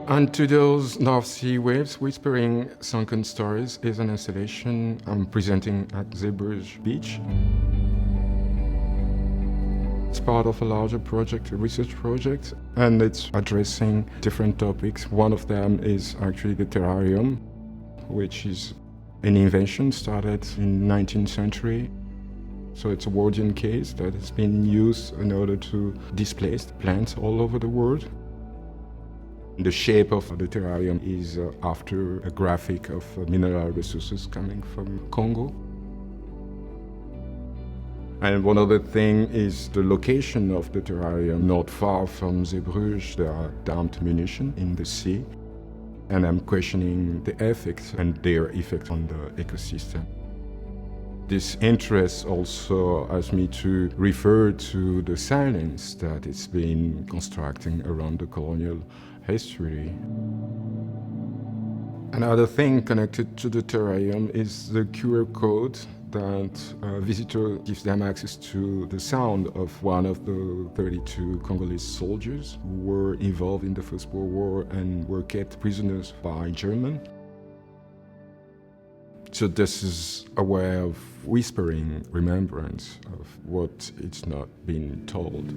And to those North Sea waves, Whispering Sunken Stories is an installation I'm presenting at Zeebrugge beach. It's part of a larger project, a research project, and it's addressing different topics. One of them is actually the terrarium, which is an invention started in the 19th century. So it's a Wardian case that has been used in order to displace plants all over the world. The shape of the terrarium is after a graphic of mineral resources coming from Congo. And one other thing is the location of the terrarium. Not far from Zeebrugge, there are dumped munitions in the sea. And I'm questioning the effects and their effect on the ecosystem. This interest also asked me to refer to the silence that it's been constructing around the colonial history. Another thing connected to the terrarium is the QR code that a visitor gives them access to the sound of one of the 32 Congolese soldiers who were involved in the First World War and were kept prisoners by Germans. So this is a way of whispering remembrance of what it's not been told.